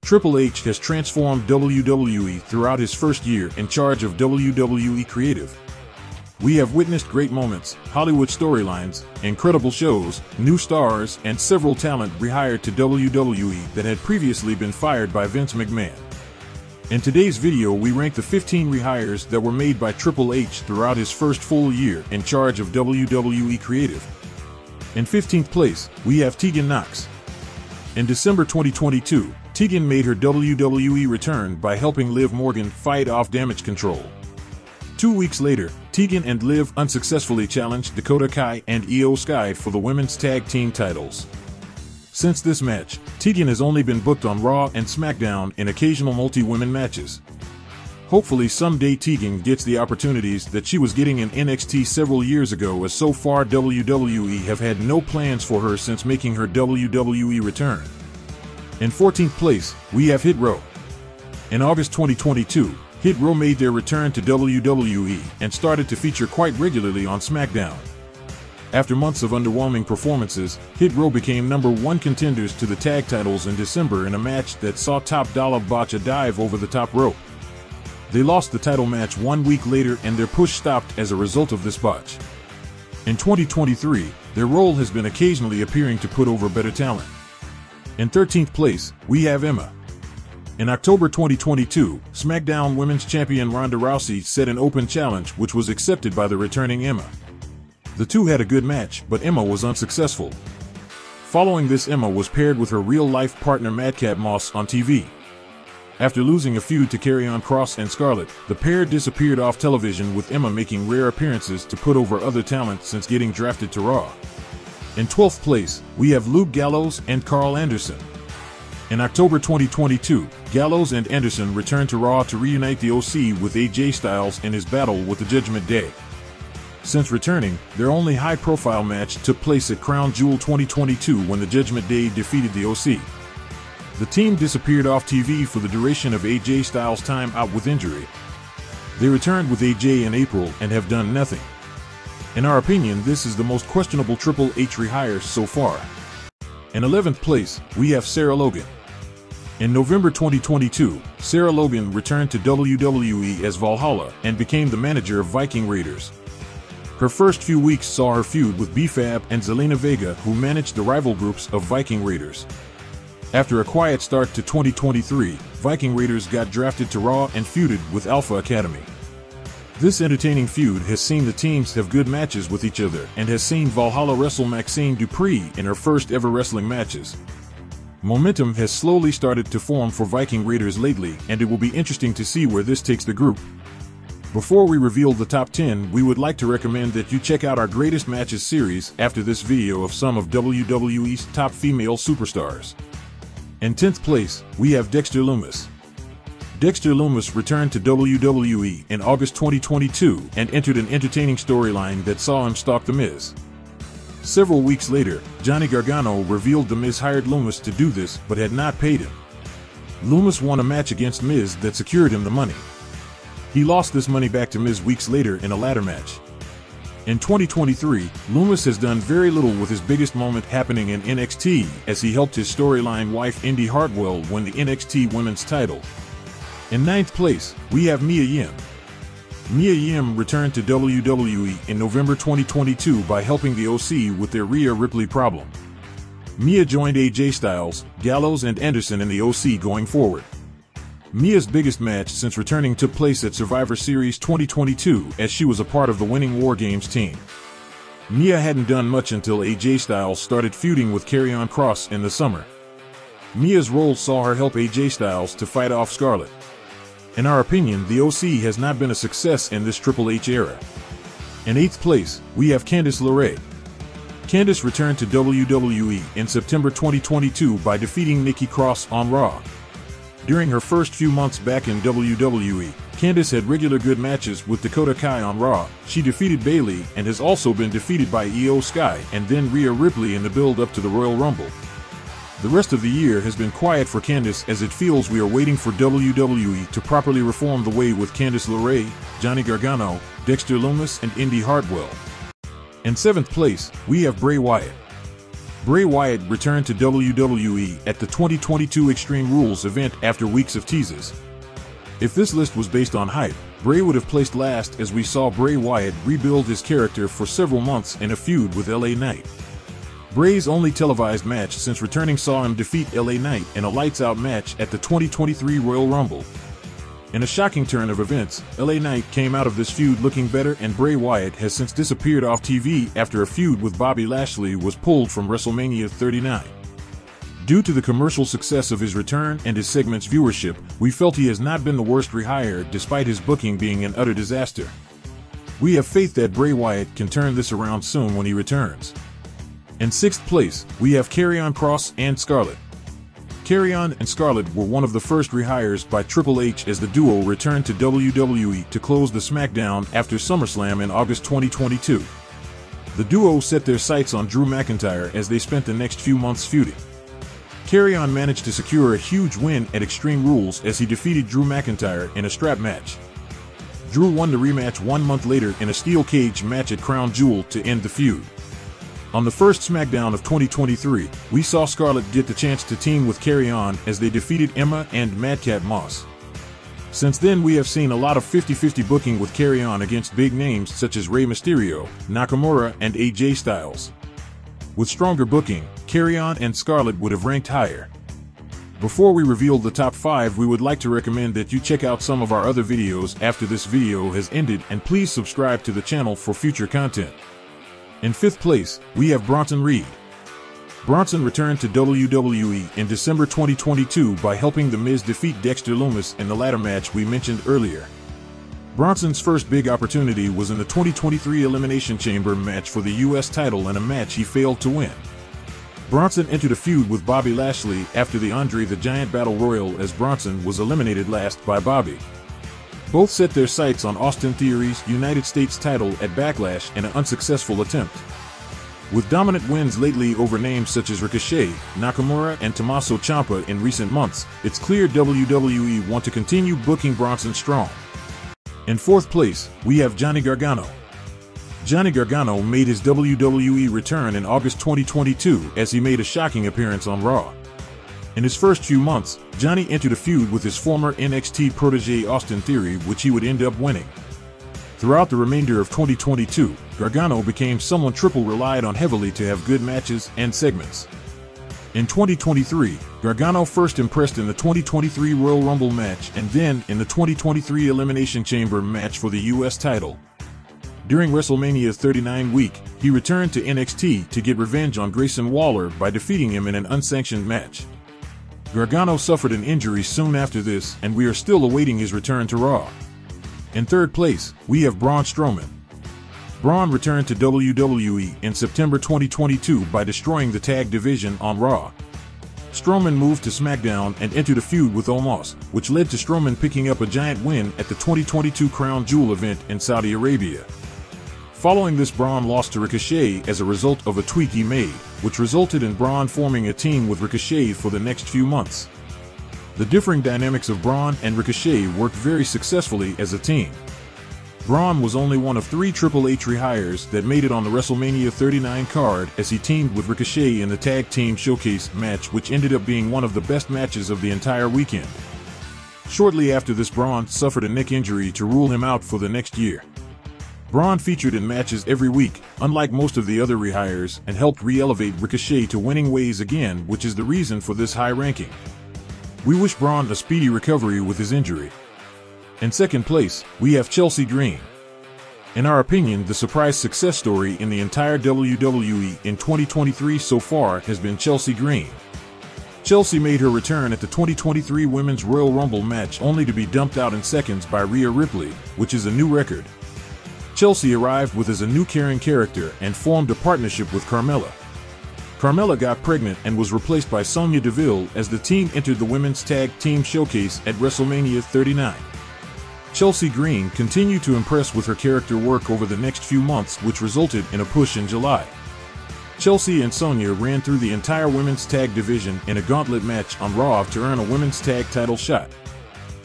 Triple H has transformed WWE throughout his first year in charge of WWE Creative. We have witnessed great moments, Hollywood storylines, incredible shows, new stars, and several talent rehired to WWE that had previously been fired by Vince McMahon. In today's video, we rank the 15 rehires that were made by Triple H throughout his first full year in charge of WWE Creative. In 15th place, we have Tegan Nox. In December 2022, Tegan made her WWE return by helping Liv Morgan fight off Damage Control. 2 weeks later, Tegan and Liv unsuccessfully challenged Dakota Kai and Io Sky for the women's tag team titles. Since this match, Tegan has only been booked on Raw and SmackDown in occasional multi-women matches. Hopefully someday Tegan gets the opportunities that she was getting in NXT several years ago, as so far WWE have had no plans for her since making her WWE return. In 14th place, we have Hit Row. In August 2022, Hit Row made their return to WWE and started to feature quite regularly on SmackDown. After months of underwhelming performances, Hit Row became #1 contenders to the tag titles in December in a match that saw Top Dollar botch a dive over the top rope. They lost the title match 1 week later, and their push stopped as a result of this botch. In 2023, their role has been occasionally appearing to put over better talent. In 13th place, we have Emma. In October 2022, SmackDown Women's Champion Ronda Rousey set an open challenge which was accepted by the returning Emma. The two had a good match, but Emma was unsuccessful. Following this, Emma was paired with her real-life partner Madcap Moss on TV. After losing a feud to Karrion, Kross, and Scarlett, the pair disappeared off television, with Emma making rare appearances to put over other talent since getting drafted to Raw. In 12th place, we have Luke Gallows and Carl Anderson. In October 2022, Gallows and Anderson returned to Raw to reunite the OC with AJ Styles in his battle with the Judgment Day. Since returning, their only high-profile match took place at Crown Jewel 2022 when the Judgment Day defeated the OC. The team disappeared off TV for the duration of AJ Styles' time out with injury. They returned with AJ in April and have done nothing. In our opinion, this is the most questionable Triple H rehire so far. In 11th place, we have Sarah Logan. In November 2022, Sarah Logan returned to WWE as Valhalla and became the manager of Viking Raiders. Her first few weeks saw her feud with B-Fab and Zelina Vega, who managed the rival groups of Viking Raiders. After a quiet start to 2023, Viking Raiders got drafted to Raw and feuded with Alpha Academy. This entertaining feud has seen the teams have good matches with each other and has seen Valhalla wrestle Maxine Dupree in her first ever wrestling matches. Momentum has slowly started to form for Viking Raiders lately, and it will be interesting to see where this takes the group. Before we reveal the top 10, we would like to recommend that you check out our Greatest Matches series after this video of some of WWE's top female superstars. In 10th place, we have Dexter Lumis. Dexter Lumis returned to WWE in August 2022 and entered an entertaining storyline that saw him stalk The Miz. Several weeks later, Johnny Gargano revealed The Miz hired Lumis to do this but had not paid him. Lumis won a match against Miz that secured him the money. He lost this money back to Miz weeks later in a ladder match. In 2023, Lumis has done very little, with his biggest moment happening in NXT as he helped his storyline wife Indy Hartwell win the NXT Women's title. In 9th place, we have Mia Yim. Mia Yim returned to WWE in November 2022 by helping the OC with their Rhea Ripley problem. Mia joined AJ Styles, Gallows, and Anderson in the OC going forward. Mia's biggest match since returning took place at Survivor Series 2022 as she was a part of the winning War Games team. Mia hadn't done much until AJ Styles started feuding with Karrion Kross in the summer. Mia's role saw her help AJ Styles to fight off Scarlett. In our opinion, the OC has not been a success in this Triple H era. In 8th place, we have Candice LeRae. Candice returned to WWE in September 2022 by defeating Nikki Cross on Raw. During her first few months back in WWE, Candice had regular good matches with Dakota Kai on Raw. She defeated Bayley and has also been defeated by Io Sky and then Rhea Ripley in the build-up to the Royal Rumble. The rest of the year has been quiet for Candice, as it feels we are waiting for WWE to properly reform the way with Candice LeRae, Johnny Gargano, Dexter Lumis, and Indy Hartwell. In 7th place, we have Bray Wyatt. Bray Wyatt returned to WWE at the 2022 Extreme Rules event after weeks of teases. If this list was based on hype, Bray would have placed last, as we saw Bray Wyatt rebuild his character for several months in a feud with LA Knight. Bray's only televised match since returning saw him defeat LA Knight in a lights-out match at the 2023 Royal Rumble. In a shocking turn of events, LA Knight came out of this feud looking better, and Bray Wyatt has since disappeared off TV after a feud with Bobby Lashley was pulled from WrestleMania 39. Due to the commercial success of his return and his segment's viewership, we felt he has not been the worst rehire despite his booking being an utter disaster. We have faith that Bray Wyatt can turn this around soon when he returns. In 6th place, we have Karrion, Kross, and Scarlett. Karrion and Scarlett were one of the first rehires by Triple H as the duo returned to WWE to close the SmackDown after SummerSlam in August 2022. The duo set their sights on Drew McIntyre as they spent the next few months feuding. Karrion managed to secure a huge win at Extreme Rules as he defeated Drew McIntyre in a strap match. Drew won the rematch 1 month later in a steel cage match at Crown Jewel to end the feud. On the first SmackDown of 2023, we saw Scarlett get the chance to team with Karrion as they defeated Emma and Madcap Moss. Since then, we have seen a lot of 50-50 booking with Karrion against big names such as Rey Mysterio, Nakamura, and AJ Styles. With stronger booking, Karrion and Scarlett would have ranked higher. Before we reveal the top 5, we would like to recommend that you check out some of our other videos after this video has ended, and please subscribe to the channel for future content. In 5th place, we have Bronson Reed. Bronson returned to WWE in December 2022 by helping The Miz defeat Dexter Lumis in the ladder match we mentioned earlier. Bronson's first big opportunity was in the 2023 Elimination Chamber match for the US title, in a match he failed to win. Bronson entered a feud with Bobby Lashley after the Andre the Giant Battle Royal, as Bronson was eliminated last by Bobby. Both set their sights on Austin Theory's United States title at Backlash in an unsuccessful attempt. With dominant wins lately over names such as Ricochet, Nakamura, and Tommaso Ciampa in recent months, it's clear WWE want to continue booking Bronson strong. In 4th place, we have Johnny Gargano. Johnny Gargano made his WWE return in August 2022 as he made a shocking appearance on Raw. In his first few months, Johnny entered a feud with his former NXT protege Austin Theory, which he would end up winning. Throughout the remainder of 2022, Gargano became someone Triple relied on heavily to have good matches and segments. In 2023, Gargano first impressed in the 2023 Royal Rumble match and then in the 2023 Elimination Chamber match for the US title. During WrestleMania 39 week, he returned to NXT to get revenge on Grayson Waller by defeating him in an unsanctioned match. Gargano suffered an injury soon after this, and we are still awaiting his return to Raw. In 3rd place, we have Braun Strowman. Braun returned to WWE in September 2022 by destroying the tag division on Raw. Strowman moved to SmackDown and entered a feud with Omos, which led to Strowman picking up a giant win at the 2022 Crown Jewel event in Saudi Arabia. Following this, Braun lost to Ricochet as a result of a tweak he made, which resulted in Braun forming a team with Ricochet for the next few months. The differing dynamics of Braun and Ricochet worked very successfully as a team. Braun was only one of 3 Triple H rehires that made it on the WrestleMania 39 card, as he teamed with Ricochet in the Tag Team Showcase match, which ended up being one of the best matches of the entire weekend. Shortly after this, Braun suffered a neck injury to rule him out for the next year. Braun featured in matches every week, unlike most of the other rehires, and helped re-elevate Ricochet to winning ways again, which is the reason for this high ranking. We wish Braun a speedy recovery with his injury. In 2nd place, we have Chelsea Green. In our opinion, the surprise success story in the entire WWE in 2023 so far has been Chelsea Green. Chelsea made her return at the 2023 Women's Royal Rumble match only to be dumped out in seconds by Rhea Ripley, which is a new record. Chelsea arrived with as a new caring character and formed a partnership with Carmella. Carmella got pregnant and was replaced by Sonya Deville as the team entered the Women's Tag Team Showcase at WrestleMania 39. Chelsea Green continued to impress with her character work over the next few months, which resulted in a push in July. Chelsea and Sonya ran through the entire women's tag division in a gauntlet match on Raw to earn a women's tag title shot.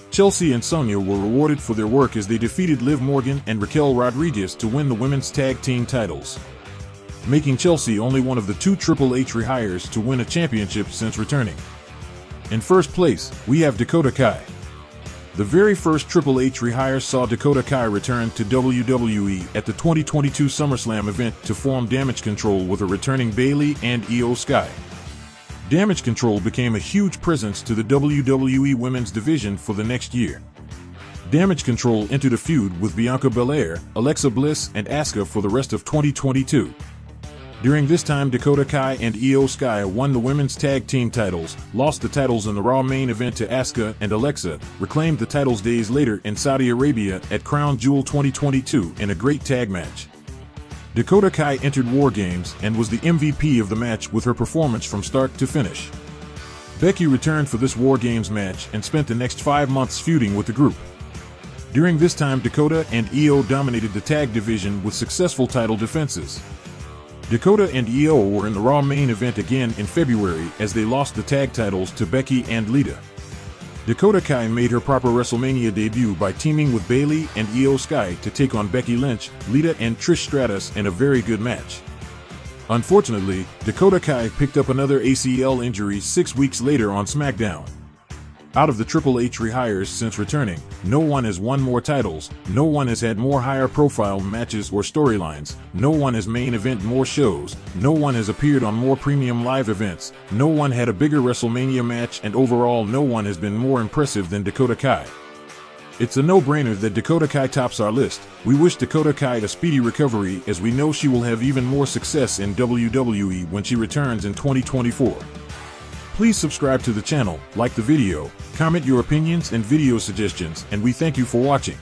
Chelsea and Sonya were rewarded for their work as they defeated Liv Morgan and Raquel Rodriguez to win the women's tag team titles. making Chelsea only one of the 2 Triple H rehires to win a championship since returning. In first place, we have Dakota Kai. The very first Triple H rehire saw Dakota Kai return to WWE at the 2022 SummerSlam event to form Damage Control with a returning Bayley and Io Sky. Damage Control became a huge presence to the WWE Women's division for the next year. Damage Control entered a feud with Bianca Belair, Alexa Bliss, and Asuka for the rest of 2022. During this time, Dakota Kai and Io Sky won the women's tag team titles, lost the titles in the Raw main event to Asuka and Alexa, reclaimed the titles days later in Saudi Arabia at Crown Jewel 2022 in a great tag match. Dakota Kai entered War Games and was the MVP of the match with her performance from start to finish. Becky returned for this War Games match and spent the next 5 months feuding with the group. During this time, Dakota and Io dominated the tag division with successful title defenses. Dakota and Io were in the Raw main event again in February as they lost the tag titles to Becky and Lita. Dakota Kai made her proper WrestleMania debut by teaming with Bayley and Io Sky to take on Becky Lynch, Lita, and Trish Stratus in a very good match. Unfortunately, Dakota Kai picked up another ACL injury 6 weeks later on SmackDown. Out of the Triple H rehires since returning, no one has won more titles, no one has had more higher profile matches or storylines, no one has main event more shows, no one has appeared on more premium live events, no one had a bigger WrestleMania match, and overall no one has been more impressive than Dakota Kai. It's a no-brainer that Dakota Kai tops our list. We wish Dakota Kai a speedy recovery, as we know she will have even more success in WWE when she returns in 2024. Please subscribe to the channel, like the video, comment your opinions and video suggestions, and we thank you for watching.